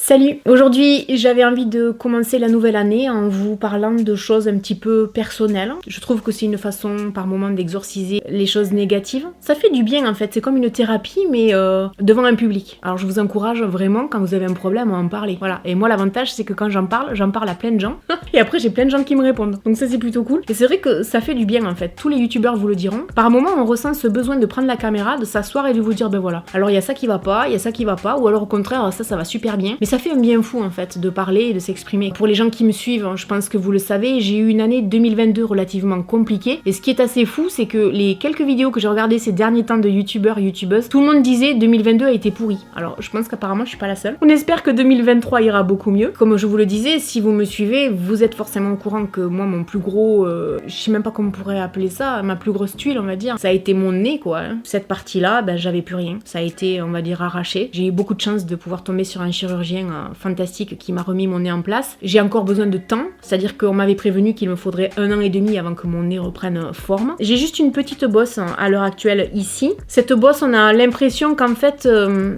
Salut! Aujourd'hui, j'avais envie de commencer la nouvelle année en vous parlant de choses un petit peu personnelles. Je trouve que c'est une façon par moment d'exorciser les choses négatives. Ça fait du bien en fait, c'est comme une thérapie mais devant un public. Alors je vous encourage vraiment quand vous avez un problème à en parler. Voilà. Et moi l'avantage c'est que quand j'en parle à plein de gens. Et après j'ai plein de gens qui me répondent. Donc ça c'est plutôt cool. Et c'est vrai que ça fait du bien en fait. Tous les youtubeurs vous le diront. Par moment on ressent ce besoin de prendre la caméra, de s'asseoir et de vous dire ben voilà. Alors il y a ça qui va pas, il y a ça qui va pas, ou alors au contraire ça va super bien. Mais ça fait un bien fou en fait de parler et de s'exprimer. Pour les gens qui me suivent, je pense que vous le savez, j'ai eu une année 2022 relativement compliquée. Et ce qui est assez fou, c'est que les quelques vidéos que j'ai regardées ces derniers temps de youtubeurs, youtubeuses, tout le monde disait 2022 a été pourri. Alors je pense qu'apparemment je suis pas la seule. On espère que 2023 ira beaucoup mieux. Comme je vous le disais, si vous me suivez, vous êtes forcément au courant que moi mon plus gros, je sais même pas comment on pourrait appeler ça, ma plus grosse tuile on va dire, ça a été mon nez quoi. Cette partie-là, ben j'avais plus rien. Ça a été on va dire arraché. J'ai eu beaucoup de chance de pouvoir tomber sur un chirurgien fantastique qui m'a remis mon nez en place. J'ai encore besoin de temps, c'est-à-dire qu'on m'avait prévenu qu'il me faudrait 1 an et demi avant que mon nez reprenne forme. J'ai juste une petite bosse à l'heure actuelle ici. Cette bosse, on a l'impression qu'en fait,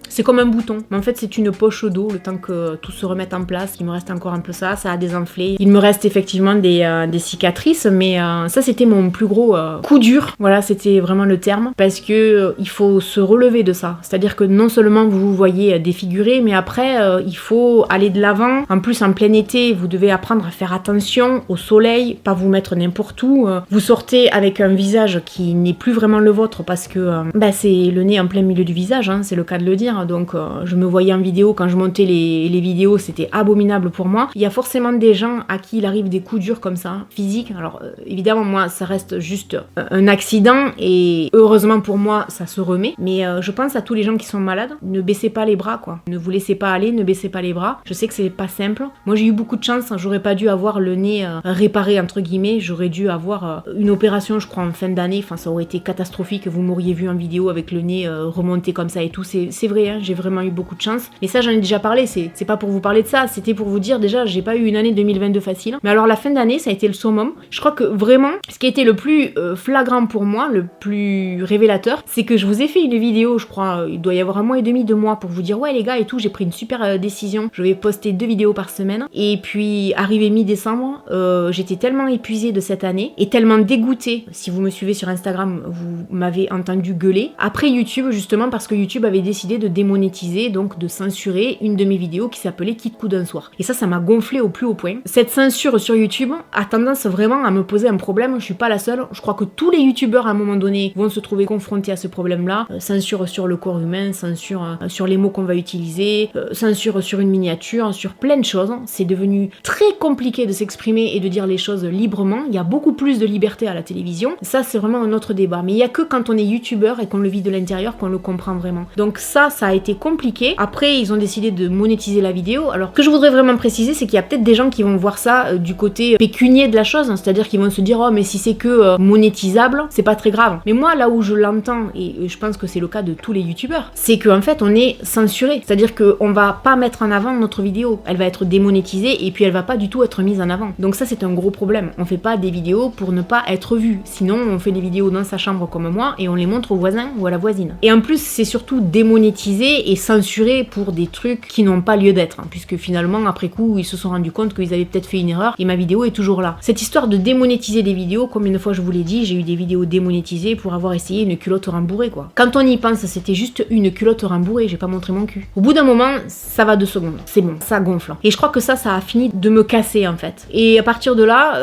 c'est comme un bouton. Mais en fait, c'est une poche d'eau, le temps que tout se remette en place. Il me reste encore un peu ça a désenflé. Il me reste effectivement des cicatrices, mais ça, c'était mon plus gros coup dur. Voilà, c'était vraiment le terme. Parce que il faut se relever de ça. C'est-à-dire que non seulement vous vous voyez défiguré, mais après, il faut aller de l'avant. En plus, en plein été, vous devez apprendre à faire attention au soleil, pas vous mettre n'importe où. Vous sortez avec un visage qui n'est plus vraiment le vôtre parce que c'est le nez en plein milieu du visage, hein, c'est le cas de le dire. Donc, je me voyais en vidéo, quand je montais les vidéos, c'était abominable pour moi. Il y a forcément des gens à qui il arrive des coups durs comme ça, physiques. Alors, évidemment, moi, ça reste juste un accident et heureusement pour moi, ça se remet. Mais je pense à tous les gens qui sont malades. Ne baissez pas les bras, quoi. Ne vous laissez pas aller, ne baissez pas les bras. Je sais que c'est pas simple. Moi, j'ai eu beaucoup de chance. J'aurais pas dû avoir le nez réparé, entre guillemets. J'aurais dû avoir une opération, je crois, en fin d'année. Enfin, ça aurait été catastrophique. Vous m'auriez vu en vidéo avec le nez remonté comme ça et tout. C'est vrai, hein, j'ai vraiment eu beaucoup de chance. Mais ça, j'en ai déjà parlé. C'est pas pour vous parler de ça. C'était pour vous dire, déjà, j'ai pas eu une année 2022 facile. Mais alors, la fin d'année, ça a été le summum. Je crois que vraiment, ce qui a été le plus flagrant pour moi, le plus révélateur, c'est que je vous ai fait une vidéo, je crois, il doit y avoir 1 mois et demi, 2 mois, pour vous dire, ouais, les gars et tout, j'ai pris une super décision. Je vais poster 2 vidéos par semaine. Et puis, arrivé mi-décembre, j'étais tellement épuisée de cette année et tellement dégoûtée. Si vous me suivez sur Instagram, vous m'avez entendu gueuler. Après YouTube, justement, parce que YouTube avait décidé de démonétiser, donc de censurer une de mes vidéos qui s'appelait Quitte coup d'un soir. Et ça m'a gonflé au plus haut point. Cette censure sur YouTube a tendance vraiment à me poser un problème. Je suis pas la seule. Je crois que tous les youtubeurs à un moment donné vont se trouver confrontés à ce problème-là. Censure sur le corps humain, censure sur les mots qu'on va utiliser, censure sur une miniature, sur plein de choses. C'est devenu très compliqué de s'exprimer et de dire les choses librement. Il y a beaucoup plus de liberté à la télévision. Ça, c'est vraiment un autre débat. Mais il y a que quand on est youtubeur et qu'on le vit de l'intérieur qu'on le comprend vraiment. Donc ça a été compliqué. Après, ils ont décidé de monétiser la vidéo. Alors, ce que je voudrais vraiment préciser, c'est qu'il y a peut-être des gens qui vont voir ça du côté pécunier de la chose. C'est-à-dire qu'ils vont se dire, oh, mais si c'est que monétisable, c'est pas très grave. Mais moi, là où je l'entends, et je pense que c'est le cas de tous les youtubeurs, c'est qu'en fait, on est censuré. C'est-à-dire qu'on va pas mettre en avant notre vidéo. Elle va être démonétisée et puis elle va pas du tout être mise en avant. Donc ça, c'est un gros problème. On fait pas des vidéos pour ne pas être vu. Sinon, on fait des vidéos dans sa chambre comme moi et on les montre au voisin ou à la voisine. Et en plus, c'est surtout démonétisé et censuré pour des trucs qui n'ont pas lieu d'être. Puisque finalement, après coup, ils se sont rendus compte qu'ils avaient peut-être fait une erreur et ma vidéo est toujours là. Cette histoire de démonétiser des vidéos, comme une fois je vous l'ai dit, j'ai eu des vidéos démonétisées pour avoir essayé une culotte rembourrée, quoi. Quand on y pense, c'était juste une culotte rembourrée, j'ai pas montré mon cul. Au bout d'un moment, ça va 2 secondes. C'est bon, ça gonfle. Et je crois que ça a fini de me casser, en fait. Et à partir de là,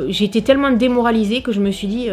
j'ai été tellement démoralisée que je me suis dit...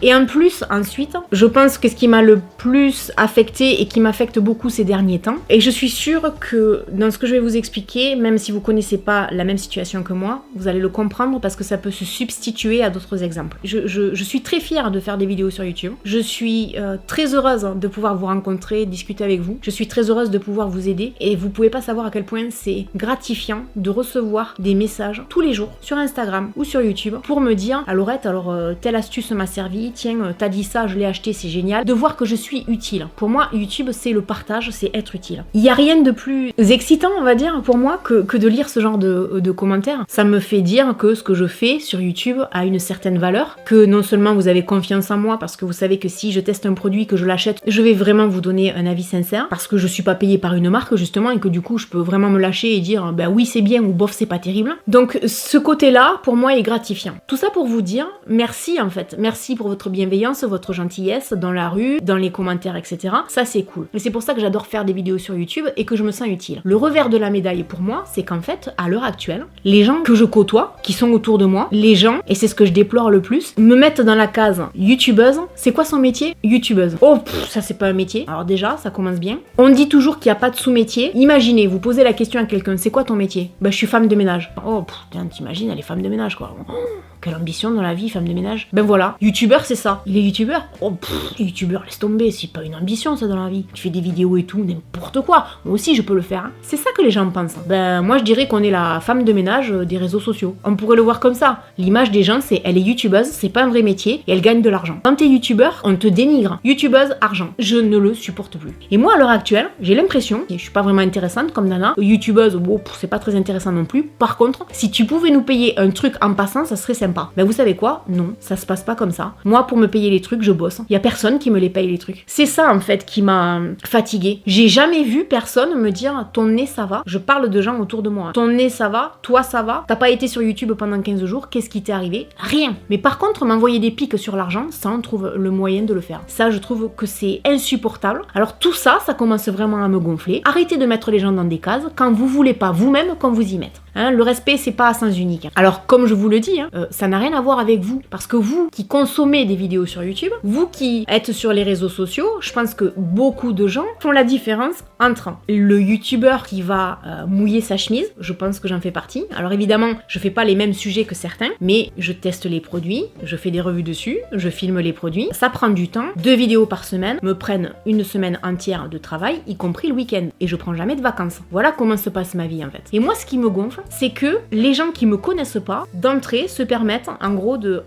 Et en plus, ensuite, je pense que ce qui m'a le plus affecté et qui m'affecte beaucoup ces derniers temps, et je suis sûre que dans ce que je vais vous expliquer, même si vous connaissez pas la même situation que moi, vous allez le comprendre parce que ça peut se substituer à d'autres exemples. Je suis très fière de faire des vidéos sur YouTube. Je suis très heureuse de pouvoir vous rencontrer, discuter avec vous. Je suis très heureuse de pouvoir vous aider et vous pouvez pas savoir à quel point c'est gratifiant de recevoir des messages tous les jours sur Instagram ou sur YouTube pour me dire « Ah Laurette, alors telle astuce m'a servi, oui, tiens, t'as dit ça, je l'ai acheté, c'est génial. De voir que je suis utile. Pour moi, YouTube, c'est le partage, c'est être utile. Il n'y a rien de plus excitant, on va dire, pour moi, que de lire ce genre de commentaires. Ça me fait dire que ce que je fais sur YouTube a une certaine valeur, que non seulement vous avez confiance en moi, parce que vous savez que si je teste un produit, que je l'achète, je vais vraiment vous donner un avis sincère, parce que je suis pas payée par une marque, justement, et que du coup, je peux vraiment me lâcher et dire, ben oui, c'est bien, ou bof, c'est pas terrible. Donc, ce côté-là, pour moi, est gratifiant. Tout ça pour vous dire, merci, en fait. Merci pour votre bienveillance, votre gentillesse, dans la rue, dans les commentaires, etc. Ça, c'est cool. Et c'est pour ça que j'adore faire des vidéos sur YouTube et que je me sens utile. Le revers de la médaille pour moi, c'est qu'en fait, à l'heure actuelle, les gens que je côtoie, qui sont autour de moi, les gens, et c'est ce que je déplore le plus, me mettent dans la case youtubeuse. C'est quoi son métier? Youtubeuse. Oh, ça c'est pas un métier. Alors déjà, ça commence bien. On dit toujours qu'il n'y a pas de sous-métier. Imaginez, vous posez la question à quelqu'un, c'est quoi ton métier? Bah, je suis femme de ménage. Oh, t'imagines, elle est femme de ménage, quoi. Oh, quelle ambition dans la vie, femme de ménage. Ben voilà, youtubeur c'est ça. Il est youtubeur? Oh, youtubeur, laisse tomber, c'est pas une ambition ça dans la vie. Tu fais des vidéos et tout, n'importe quoi. Moi aussi je peux le faire. Hein. C'est ça que les gens pensent. Ben moi je dirais qu'on est la femme de ménage des réseaux sociaux. On pourrait le voir comme ça. L'image des gens c'est elle est youtubeuse, c'est pas un vrai métier et elle gagne de l'argent. Quand t'es youtubeur, on te dénigre. Youtubeuse, argent. Je ne le supporte plus. Et moi à l'heure actuelle, j'ai l'impression, et je suis pas vraiment intéressante comme nana, youtubeuse, bon, c'est pas très intéressant non plus. Par contre, si tu pouvais nous payer un truc en passant, ça serait sympa. Ben vous savez quoi? Non, ça se passe pas comme ça. Moi, pour me payer les trucs, je bosse. Il y a personne qui me les paye les trucs. C'est ça en fait qui m'a fatiguée. J'ai jamais vu personne me dire ton nez ça va. Je parle de gens autour de moi. Ton nez ça va, toi ça va. T'as pas été sur YouTube pendant 15 jours, qu'est-ce qui t'est arrivé? Rien. Mais par contre, m'envoyer des pics sur l'argent, ça on trouve le moyen de le faire. Ça, je trouve que c'est insupportable. Alors tout ça, ça commence vraiment à me gonfler. Arrêtez de mettre les gens dans des cases quand vous voulez pas vous-même qu'on vous y mette. Hein, le respect, c'est pas à sens unique. Alors, comme je vous le dis, ça n'a rien à voir avec vous. Parce que vous qui consommez des vidéos sur YouTube, vous qui êtes sur les réseaux sociaux, je pense que beaucoup de gens font la différence entre le youtubeur qui va mouiller sa chemise, je pense que j'en fais partie. Alors évidemment, je fais pas les mêmes sujets que certains, mais je teste les produits, je fais des revues dessus, je filme les produits. Ça prend du temps. 2 vidéos par semaine me prennent une semaine entière de travail, y compris le week-end. Et je prends jamais de vacances. Voilà comment se passe ma vie en fait. Et moi, ce qui me gonfle, c'est que les gens qui me connaissent pas, d'entrée, se permettent en gros de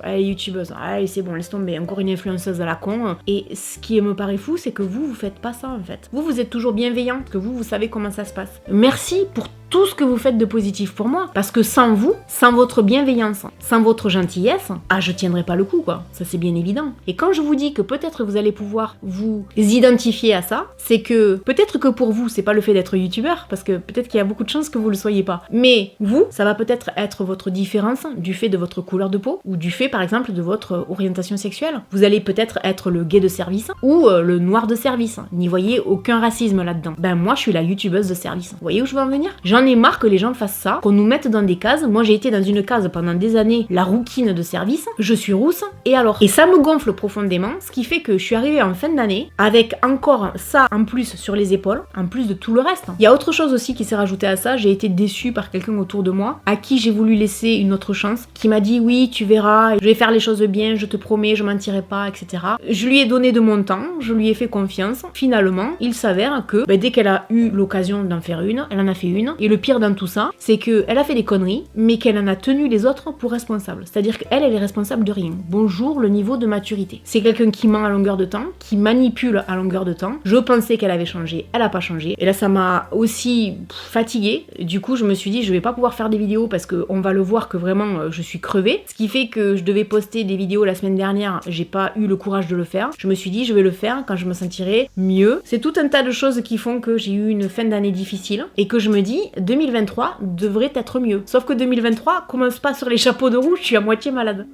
elle est youtubeuse, allez c'est bon, laisse tomber, encore une influenceuse à la con. Et ce qui me paraît fou, c'est que vous faites pas ça en fait. Vous êtes toujours bienveillant, que vous savez comment ça se passe. Merci pour tout ce que vous faites de positif pour moi, parce que sans vous, sans votre bienveillance, sans votre gentillesse, je tiendrai pas le coup quoi, ça c'est bien évident. Et quand je vous dis que peut-être vous allez pouvoir vous identifier à ça, c'est que peut-être que pour vous c'est pas le fait d'être youtubeur, parce que peut-être qu'il y a beaucoup de chances que vous le soyez pas, mais vous, ça va peut-être être votre différence du fait de votre couleur de peau, ou du fait par exemple de votre orientation sexuelle. Vous allez peut-être être le gay de service, ou le noir de service, n'y voyez aucun racisme là-dedans. Ben moi je suis la youtubeuse de service, vous voyez où je veux en venir? J'en ai marre que les gens fassent ça, qu'on nous mette dans des cases. Moi j'ai été dans une case pendant des années, la rouquine de service, je suis rousse, et alors? Et ça me gonfle profondément, ce qui fait que je suis arrivée en fin d'année avec encore ça en plus sur les épaules, en plus de tout le reste. Il y a autre chose aussi qui s'est rajouté à ça, j'ai été déçue par quelqu'un autour de moi, à qui j'ai voulu laisser une autre chance, qui m'a dit oui tu verras, je vais faire les choses bien, je te promets, je mentirai pas, etc. Je lui ai donné de mon temps, je lui ai fait confiance. Finalement, il s'avère que dès qu'elle a eu l'occasion d'en faire une, elle en a fait une, et le pire dans tout ça, c'est qu'elle a fait des conneries, mais qu'elle en a tenu les autres pour responsables. C'est-à-dire qu'elle, elle est responsable de rien. Bonjour le niveau de maturité. C'est quelqu'un qui ment à longueur de temps, qui manipule à longueur de temps. Je pensais qu'elle avait changé, elle a pas changé. Et là, ça m'a aussi fatiguée. Du coup, je me suis dit, je vais pas pouvoir faire des vidéos parce qu'on va le voir que vraiment, je suis crevée. Ce qui fait que je devais poster des vidéos la semaine dernière, j'ai pas eu le courage de le faire. Je me suis dit, je vais le faire quand je me sentirai mieux. C'est tout un tas de choses qui font que j'ai eu une fin d'année difficile et que je me dis, 2023 devrait être mieux. Sauf que 2023 commence pas sur les chapeaux de roue, je suis à moitié malade.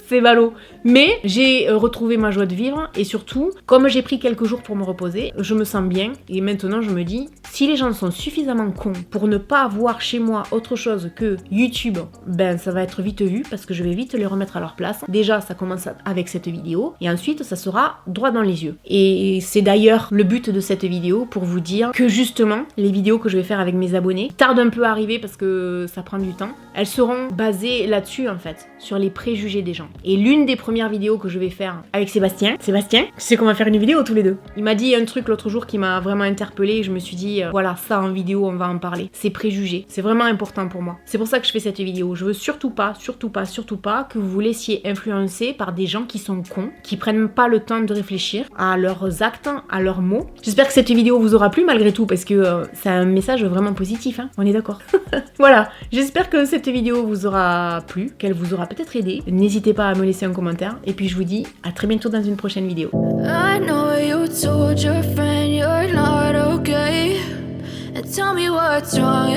C'est ballot. Mais j'ai retrouvé ma joie de vivre et surtout, comme j'ai pris quelques jours pour me reposer, je me sens bien et maintenant je me dis, si les gens sont suffisamment cons pour ne pas voir chez moi autre chose que YouTube, ça va être vite vu parce que je vais vite les remettre à leur place. Déjà, ça commence avec cette vidéo et ensuite ça sera droit dans les yeux. Et c'est d'ailleurs le but de cette vidéo pour vous dire que justement, les vidéos que je vais faire avec mes abonnés, abonnés, tardent un peu à arriver parce que ça prend du temps. Elles seront basées là-dessus en fait, sur les préjugés des gens. Et l'une des premières vidéos que je vais faire avec Sébastien, tu sais qu'on va faire une vidéo tous les deux. Il m'a dit un truc l'autre jour qui m'a vraiment interpellée et je me suis dit, voilà, ça en vidéo, on va en parler. C'est préjugés, c'est vraiment important pour moi. C'est pour ça que je fais cette vidéo. Je veux surtout pas que vous vous laissiez influencer par des gens qui sont cons, qui prennent pas le temps de réfléchir à leurs actes, à leurs mots. J'espère que cette vidéo vous aura plu malgré tout parce que c'est un message vraiment positif, hein. On est d'accord. Voilà, j'espère que cette vidéo vous aura plu, qu'elle vous aura peut-être aidé. N'hésitez pas à me laisser un commentaire et puis je vous dis à très bientôt dans une prochaine vidéo. I know you told your friend you're not okay, and tell me what's wrong.